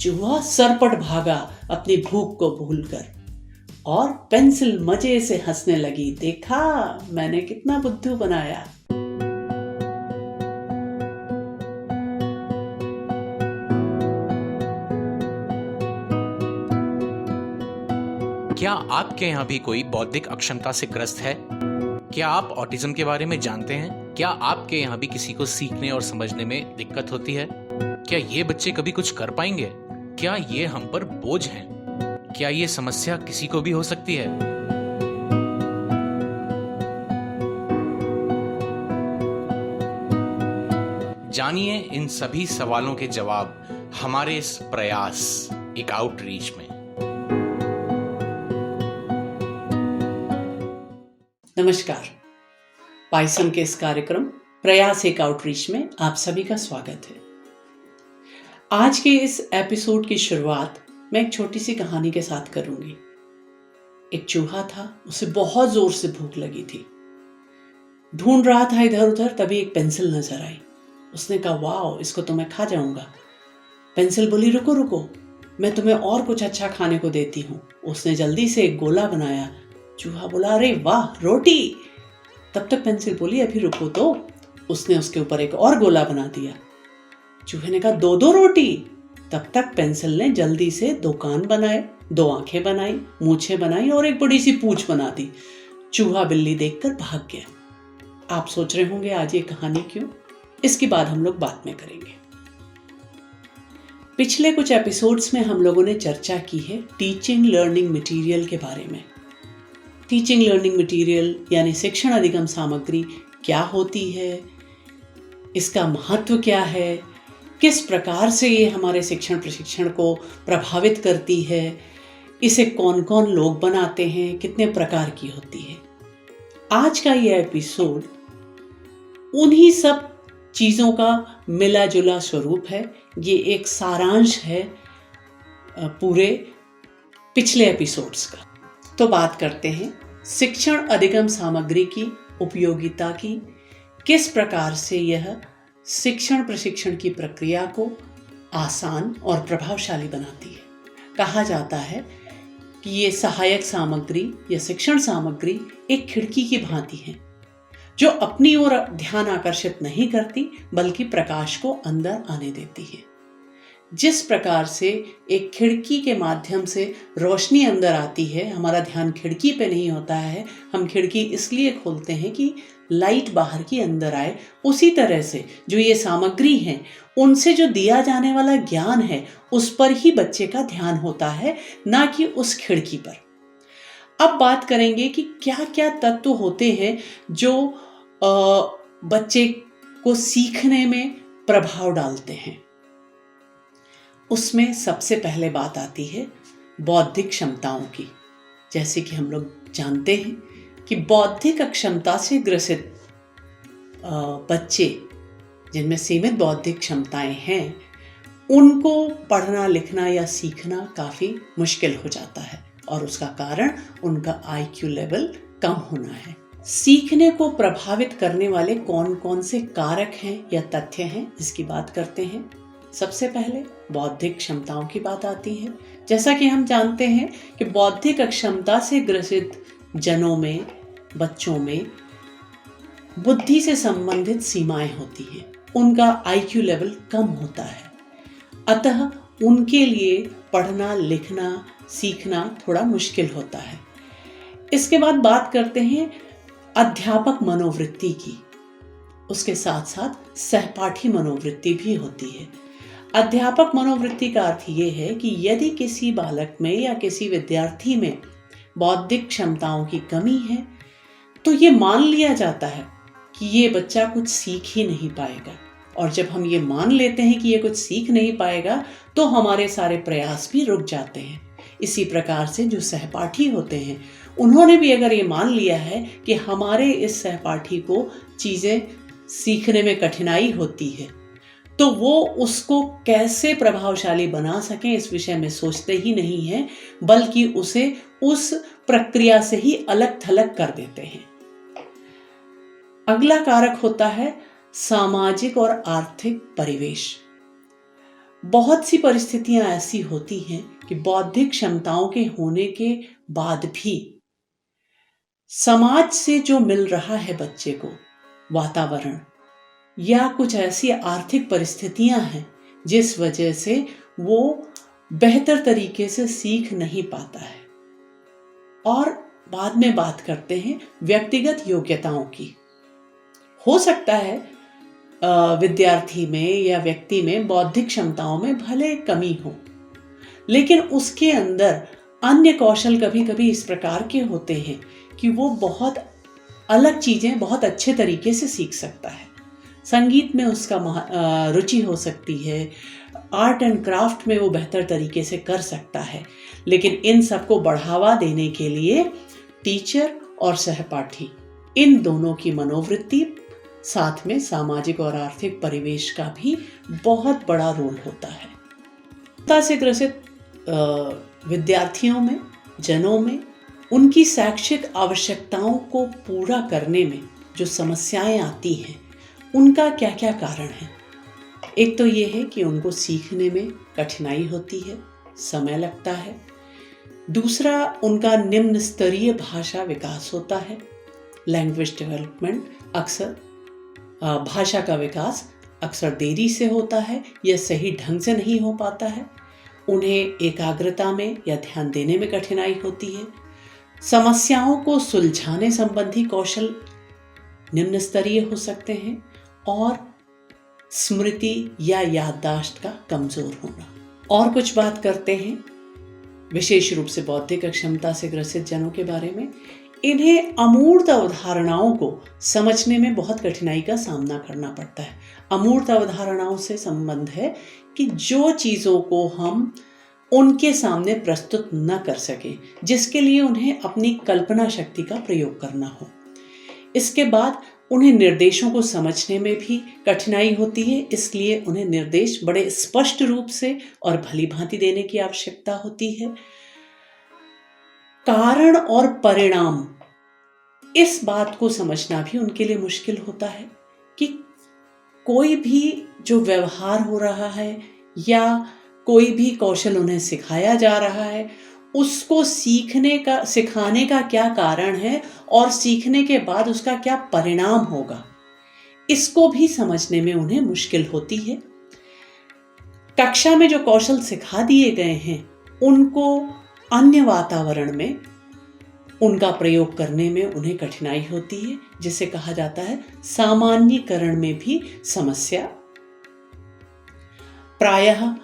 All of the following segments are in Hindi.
चूहा सरपट भागा अपनी भूख को भूलकर और पेंसिल मजे से हंसने लगी। देखा मैंने कितना बुद्धू बनाया। क्या आपके यहाँ भी कोई बौद्धिक अक्षमता से ग्रस्त है? क्या आप ऑटिज्म के बारे में जानते हैं? क्या आपके यहाँ भी किसी को सीखने और समझने में दिक्कत होती है? क्या ये बच्चे कभी कुछ कर पाएंगे? क्या ये हम पर बोझ हैं? क्या ये समस्या किसी को भी हो सकती है? जानिए इन सभी सवालों के जवाब हमारे इस प्रयास एक आउटरीच में। नमस्कार, पाइसम के इस कार्यक्रम प्रयास एक आउटरीच में आप सभी का स्वागत है। आज के इस एपिसोड की शुरुआत मैं एक छोटी सी कहानी के साथ करूंगी। एक चूहा था, उसे बहुत जोर से भूख लगी थी। ढूंढ रहा था इधर उधर, तभी एक पेंसिल नजर आई। उसने कहा, वाह, इसको तो मैं खा जाऊंगा। पेंसिल बोली, रुको रुको, मैं तुम्हें और कुछ अच्छा खाने को देती हूँ। उसने जल्दी से एक गोला बनाया। चूहा बोला, अरे वाह, रोटी। तब तक पेंसिल बोली, अभी रुको तो। उसने उसके ऊपर एक और गोला बना दिया। चूहे ने कहा, दो दो रोटी। तब तक पेंसिल ने जल्दी से दो कान बनाए, दो आंखें बनाई, मूछें बनाई और एक बड़ी सी पूंछ बना दी। चूहा बिल्ली देखकर भाग गया। आप सोच रहे होंगे आज ये कहानी क्यों? इसकी बात हम लोग बाद में करेंगे। पिछले कुछ एपिसोड्स में हम लोगों ने चर्चा की है टीचिंग लर्निंग मटेरियल के बारे में। टीचिंग लर्निंग मटेरियल यानी शिक्षण अधिगम सामग्री क्या होती है, इसका महत्व क्या है, किस प्रकार से ये हमारे शिक्षण प्रशिक्षण को प्रभावित करती है, इसे कौन कौन लोग बनाते हैं, कितने प्रकार की होती है। आज का ये एपिसोड उन्हीं सब चीज़ों का मिला जुला स्वरूप है। ये एक सारांश है पूरे पिछले एपिसोड्स का। तो बात करते हैं शिक्षण अधिगम सामग्री की उपयोगिता की, किस प्रकार से यह शिक्षण प्रशिक्षण की प्रक्रिया को आसान और प्रभावशाली बनाती है। कहा जाता है कि ये सहायक सामग्री या शिक्षण सामग्री एक खिड़की की भांति है, जो अपनी ओर ध्यान आकर्षित नहीं करती बल्कि प्रकाश को अंदर आने देती है। जिस प्रकार से एक खिड़की के माध्यम से रोशनी अंदर आती है, हमारा ध्यान खिड़की पे नहीं होता है, हम खिड़की इसलिए खोलते हैं कि लाइट बाहर की अंदर आए। उसी तरह से जो ये सामग्री है, उनसे जो दिया जाने वाला ज्ञान है, उस पर ही बच्चे का ध्यान होता है, ना कि उस खिड़की पर। अब बात करेंगे कि क्या क्या तत्व होते हैं जो बच्चे को सीखने में प्रभाव डालते हैं। उसमें सबसे पहले बात आती है बौद्धिक क्षमताओं की। जैसे कि हम लोग जानते हैं कि बौद्धिक अक्षमता से ग्रसित बच्चे, जिनमें सीमित बौद्धिक क्षमताएं हैं, उनको पढ़ना लिखना या सीखना काफ़ी मुश्किल हो जाता है और उसका कारण उनका IQ लेवल कम होना है। सीखने को प्रभावित करने वाले कौन कौन से कारक हैं या तथ्य हैं, इसकी बात करते हैं। सबसे पहले बौद्धिक क्षमताओं की बात आती है। जैसा कि हम जानते हैं कि बौद्धिक अक्षमता से ग्रसित जनों में, बच्चों में बुद्धि से संबंधित सीमाएं होती हैं, उनका IQ लेवल कम होता है, अतः उनके लिए पढ़ना लिखना सीखना थोड़ा मुश्किल होता है। इसके बाद बात करते हैं अध्यापक मनोवृत्ति की। उसके साथ साथ सहपाठी मनोवृत्ति भी होती है। अध्यापक मनोवृत्ति का अर्थ ये है कि यदि किसी बालक में या किसी विद्यार्थी में बौद्धिक क्षमताओं की कमी है, तो ये मान लिया जाता है कि ये बच्चा कुछ सीख ही नहीं पाएगा। और जब हम ये मान लेते हैं कि ये कुछ सीख नहीं पाएगा, तो हमारे सारे प्रयास भी रुक जाते हैं। इसी प्रकार से जो सहपाठी होते हैं, उन्होंने भी अगर ये मान लिया है कि हमारे इस सहपाठी को चीज़ें सीखने में कठिनाई होती है, तो वो उसको कैसे प्रभावशाली बना सकें इस विषय में सोचते ही नहीं हैं, बल्कि उसे उस प्रक्रिया से ही अलग थलग कर देते हैं। अगला कारक होता है सामाजिक और आर्थिक परिवेश। बहुत सी परिस्थितियां ऐसी होती हैं कि बौद्धिक क्षमताओं के होने के बाद भी समाज से जो मिल रहा है बच्चे को वातावरण, या कुछ ऐसी आर्थिक परिस्थितियां हैं जिस वजह से वो बेहतर तरीके से सीख नहीं पाता है। और बाद में बात करते हैं व्यक्तिगत योग्यताओं की। हो सकता है विद्यार्थी में या व्यक्ति में बौद्धिक क्षमताओं में भले कमी हो, लेकिन उसके अंदर अन्य कौशल कभी कभी इस प्रकार के होते हैं कि वो बहुत अलग चीजें बहुत अच्छे तरीके से सीख सकता है। संगीत में उसका रुचि हो सकती है, आर्ट एंड क्राफ्ट में वो बेहतर तरीके से कर सकता है, लेकिन इन सबको बढ़ावा देने के लिए टीचर और सहपाठी, इन दोनों की मनोवृत्ति, साथ में सामाजिक और आर्थिक परिवेश का भी बहुत बड़ा रोल होता है। क्षमता से ग्रसित विद्यार्थियों में, जनों में उनकी शैक्षिक आवश्यकताओं को पूरा करने में जो समस्याएं आती हैं, उनका क्या क्या कारण है। एक तो ये है कि उनको सीखने में कठिनाई होती है, समय लगता है। दूसरा, उनका निम्न स्तरीय भाषा विकास होता है, लैंग्वेज डेवलपमेंट। अक्सर भाषा का विकास अक्सर देरी से होता है या सही ढंग से नहीं हो पाता है। उन्हें एकाग्रता में या ध्यान देने में कठिनाई होती है। समस्याओं को सुलझाने संबंधी कौशल निम्न स्तरीय हो सकते हैं, और स्मृति या याददाश्त का कमजोर होना। और कुछ बात करते हैं विशेष रूप से बौद्धिक अक्षमता से ग्रसित जनों के बारे में। इन्हें अमूर्त अवधारणाओं को समझने में बहुत कठिनाई का सामना करना पड़ता है। अमूर्त अवधारणाओं से संबंध है कि जो चीज़ों को हम उनके सामने प्रस्तुत न कर सकें, जिसके लिए उन्हें अपनी कल्पना शक्ति का प्रयोग करना हो। इसके बाद उन्हें निर्देशों को समझने में भी कठिनाई होती है, इसलिए उन्हें निर्देश बड़े स्पष्ट रूप से और भली भांति देने की आवश्यकता होती है। कारण और परिणाम, इस बात को समझना भी उनके लिए मुश्किल होता है कि कोई भी जो व्यवहार हो रहा है या कोई भी कौशल उन्हें सिखाया जा रहा है, उसको सिखाने का क्या कारण है और सीखने के बाद उसका क्या परिणाम होगा, इसको भी समझने में उन्हें मुश्किल होती है। कक्षा में जो कौशल सिखा दिए गए हैं, उनको अन्य वातावरण में उनका प्रयोग करने में उन्हें कठिनाई होती है, जिसे कहा जाता है सामान्यीकरण में भी समस्या। प्रायः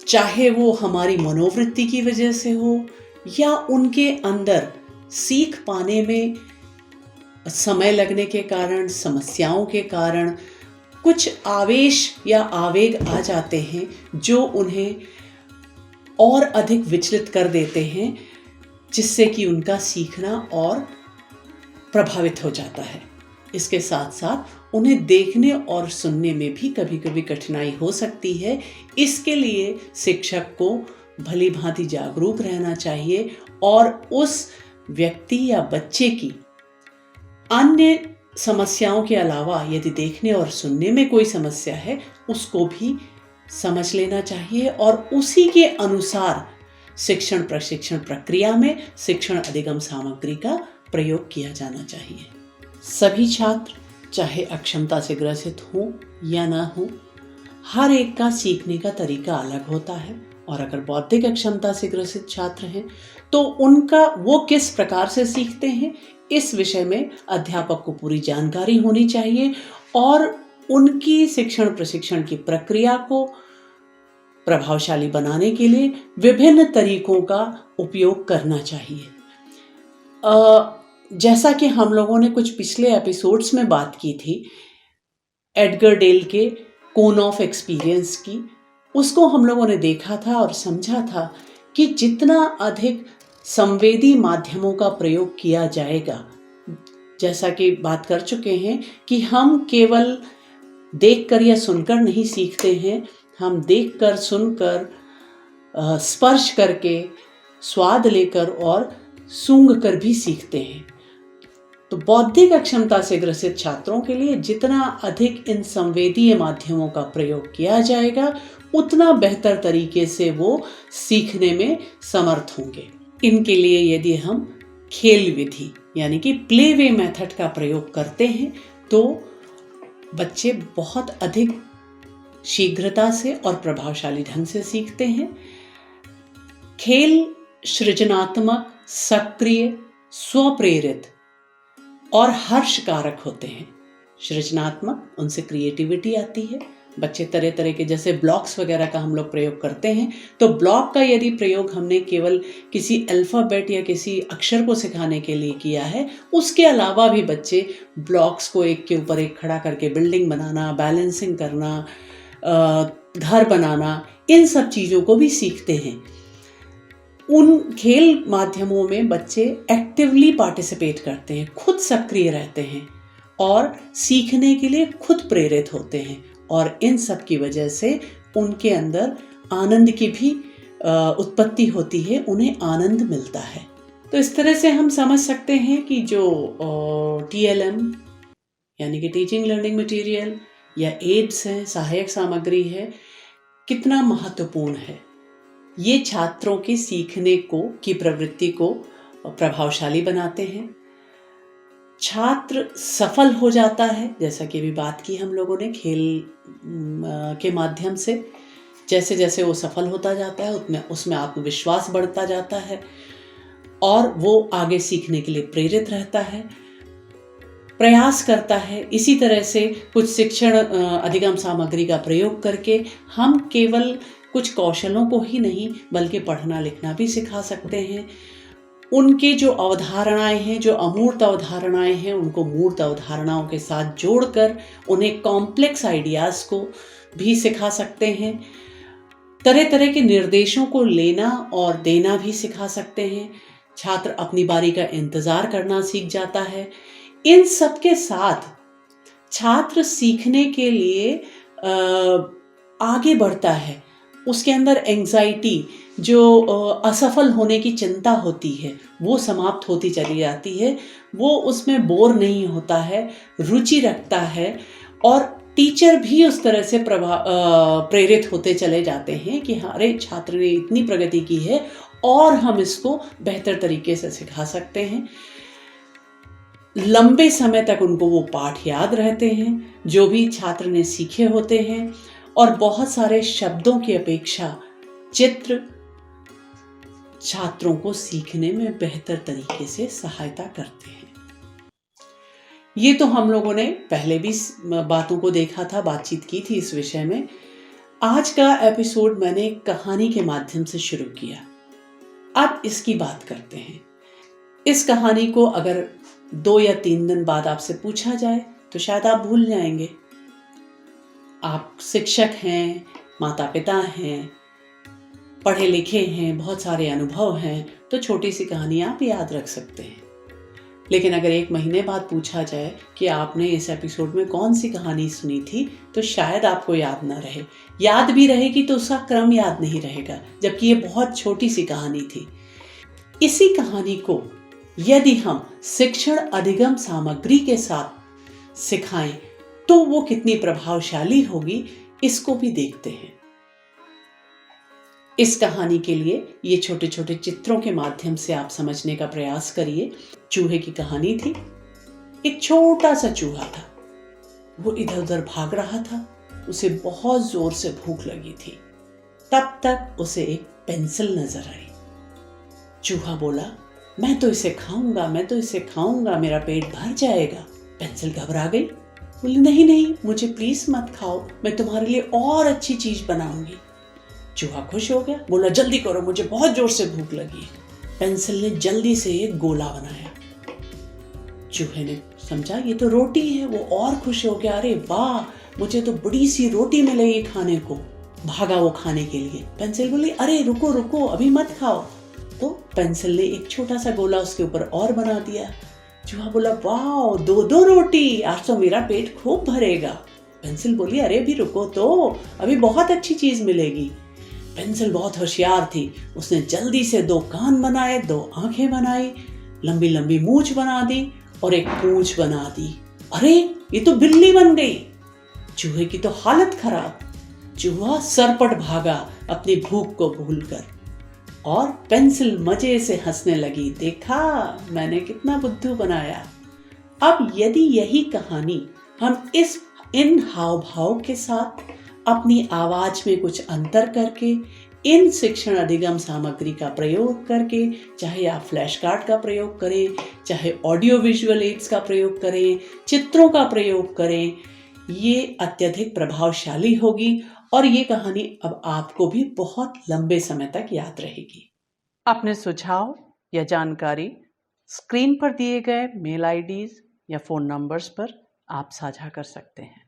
चाहे वो हमारी मनोवृत्ति की वजह से हो या उनके अंदर सीख पाने में समय लगने के कारण, समस्याओं के कारण कुछ आवेश या आवेग आ जाते हैं जो उन्हें और अधिक विचलित कर देते हैं, जिससे कि उनका सीखना और प्रभावित हो जाता है। इसके साथ साथ उन्हें देखने और सुनने में भी कभी कभी कठिनाई हो सकती है। इसके लिए शिक्षक को भली भांति जागरूक रहना चाहिए और उस व्यक्ति या बच्चे की अन्य समस्याओं के अलावा यदि देखने और सुनने में कोई समस्या है, उसको भी समझ लेना चाहिए और उसी के अनुसार शिक्षण प्रशिक्षण प्रक्रिया में शिक्षण अधिगम सामग्री का प्रयोग किया जाना चाहिए। सभी छात्र चाहे अक्षमता से ग्रसित हो या ना हो, हर एक का सीखने का तरीका अलग होता है, और अगर बौद्धिक अक्षमता से ग्रसित छात्र हैं तो उनका वो किस प्रकार से सीखते हैं, इस विषय में अध्यापक को पूरी जानकारी होनी चाहिए और उनकी शिक्षण प्रशिक्षण की प्रक्रिया को प्रभावशाली बनाने के लिए विभिन्न तरीकों का उपयोग करना चाहिए। जैसा कि हम लोगों ने कुछ पिछले एपिसोड्स में बात की थी एडगर डेल के कोन ऑफ एक्सपीरियंस की, उसको हम लोगों ने देखा था और समझा था कि जितना अधिक संवेदी माध्यमों का प्रयोग किया जाएगा, जैसा कि बात कर चुके हैं कि हम केवल देखकर या सुनकर नहीं सीखते हैं, हम देखकर, सुनकर, स्पर्श करके, स्वाद लेकर और सूंघ कर भी सीखते हैं। तो बौद्धिक अक्षमता से ग्रसित छात्रों के लिए जितना अधिक इन संवेदीय माध्यमों का प्रयोग किया जाएगा उतना बेहतर तरीके से वो सीखने में समर्थ होंगे। इनके लिए यदि हम खेल विधि यानी कि प्ले वे मेथड का प्रयोग करते हैं तो बच्चे बहुत अधिक शीघ्रता से और प्रभावशाली ढंग से सीखते हैं। खेल सृजनात्मक, सक्रिय, स्वप्रेरित और हर्षकारक होते हैं। सृजनात्मक, उनसे क्रिएटिविटी आती है। बच्चे तरह तरह के जैसे ब्लॉक्स वगैरह का हम लोग प्रयोग करते हैं, तो ब्लॉक का यदि प्रयोग हमने केवल किसी अल्फ़ाबेट या किसी अक्षर को सिखाने के लिए किया है, उसके अलावा भी बच्चे ब्लॉक्स को एक के ऊपर एक खड़ा करके बिल्डिंग बनाना, बैलेंसिंग करना, घर बनाना, इन सब चीज़ों को भी सीखते हैं। उन खेल माध्यमों में बच्चे एक्टिवली पार्टिसिपेट करते हैं, खुद सक्रिय रहते हैं और सीखने के लिए खुद प्रेरित होते हैं, और इन सब की वजह से उनके अंदर आनंद की भी उत्पत्ति होती है, उन्हें आनंद मिलता है। तो इस तरह से हम समझ सकते हैं कि जो TLM यानी कि टीचिंग लर्निंग मटेरियल या एड्स है, सहायक सामग्री है, कितना महत्वपूर्ण है। ये छात्रों के सीखने की प्रवृत्ति को प्रभावशाली बनाते हैं। छात्र सफल हो जाता है, जैसा कि अभी बात की हम लोगों ने खेल के माध्यम से। जैसे जैसे वो सफल होता जाता है उसमें आत्मविश्वास बढ़ता जाता है और वो आगे सीखने के लिए प्रेरित रहता है, प्रयास करता है। इसी तरह से कुछ शिक्षण अधिगम सामग्री का प्रयोग करके हम केवल कुछ कौशलों को ही नहीं बल्कि पढ़ना लिखना भी सिखा सकते हैं। उनके जो अवधारणाएं हैं, जो अमूर्त अवधारणाएं हैं, उनको मूर्त अवधारणाओं के साथ जोड़कर उन्हें कॉम्प्लेक्स आइडियाज़ को भी सिखा सकते हैं। तरह तरह के निर्देशों को लेना और देना भी सिखा सकते हैं। छात्र अपनी बारी का इंतज़ार करना सीख जाता है। इन सब के साथ छात्र सीखने के लिए आगे बढ़ता है। उसके अंदर एंग्जाइटी, जो असफल होने की चिंता होती है, वो समाप्त होती चली जाती है। वो उसमें बोर नहीं होता है, रुचि रखता है, और टीचर भी उस तरह से प्रेरित होते चले जाते हैं कि अरे छात्र ने इतनी प्रगति की है और हम इसको बेहतर तरीके से सिखा सकते हैं। लंबे समय तक उनको वो पाठ याद रहते हैं जो भी छात्र ने सीखे होते हैं, और बहुत सारे शब्दों की अपेक्षा चित्र छात्रों को सीखने में बेहतर तरीके से सहायता करते हैं। ये तो हम लोगों ने पहले भी बातों को देखा था, बातचीत की थी इस विषय में। आज का एपिसोड मैंने एक कहानी के माध्यम से शुरू किया। अब इसकी बात करते हैं। इस कहानी को अगर 2 या 3 दिन बाद आपसे पूछा जाए तो शायद आप भूल जाएंगे। आप शिक्षक हैं, माता पिता हैं, पढ़े लिखे हैं, बहुत सारे अनुभव हैं, तो छोटी सी कहानी आप याद रख सकते हैं। लेकिन अगर 1 महीने बाद पूछा जाए कि आपने इस एपिसोड में कौन सी कहानी सुनी थी, तो शायद आपको याद ना रहे। याद भी रहेगी तो उसका क्रम याद नहीं रहेगा, जबकि ये बहुत छोटी सी कहानी थी। इसी कहानी को यदि हम शिक्षण अधिगम सामग्री के साथ सिखाएं तो वो कितनी प्रभावशाली होगी, इसको भी देखते हैं। इस कहानी के लिए ये छोटे छोटे चित्रों के माध्यम से आप समझने का प्रयास करिए। चूहे की कहानी थी। एक छोटा सा चूहा था, वो इधर उधर भाग रहा था। उसे बहुत जोर से भूख लगी थी। तब तक उसे एक पेंसिल नजर आई। चूहा बोला, मैं तो इसे खाऊंगा, मैं तो इसे खाऊंगा, मेरा पेट भर जाएगा। पेंसिल घबरा गई, बोली नहीं नहीं, मुझे प्लीज मत खाओ, मैं तुम्हारे लिए और अच्छी चीज बनाऊंगी। चूहा खुश हो गया, बोला जल्दी करो, मुझे बहुत जोर से भूख लगी है। पेंसिल ने जल्दी से एक गोला बनाया। चूहे ने समझा ये तो रोटी है, वो और खुश हो गया, अरे वाह, मुझे तो बड़ी सी रोटी मिलेगी खाने को। भागा वो खाने के लिए। पेंसिल बोली अरे रुको रुको, अभी मत खाओ। तो पेंसिल ने एक छोटा सा गोला उसके ऊपर और बना दिया। चूहा बोला वाह, 2 रोटी, आज तो मेरा पेट खूब भरेगा। पेंसिल बोली अरे भी रुको तो, अभी बहुत अच्छी चीज मिलेगी। पेंसिल बहुत होशियार थी, उसने जल्दी से 2 कान बनाए, 2 आंखें बनाई, लंबी लंबी मूंछ बना दी और एक पूंछ बना दी। अरे ये तो बिल्ली बन गई। चूहे की तो हालत खराब। चूहा सरपट भागा अपनी भूख को भूलकर और पेंसिल मजे से हंसने लगी। देखा मैंने कितना बुद्धू बनाया। अब यदि यही कहानी हम इन हाव भाव के साथ अपनी आवाज में कुछ अंतर करके, इन शिक्षण अधिगम सामग्री का प्रयोग करके, चाहे आप फ्लैश कार्ड का प्रयोग करें, चाहे ऑडियो विजुअल एड्स का प्रयोग करें, चित्रों का प्रयोग करें, ये अत्यधिक प्रभावशाली होगी और ये कहानी अब आपको भी बहुत लंबे समय तक याद रहेगी। अपने सुझाव या जानकारी स्क्रीन पर दिए गए मेल आईडीज या फ़ोन नंबर्स पर आप साझा कर सकते हैं।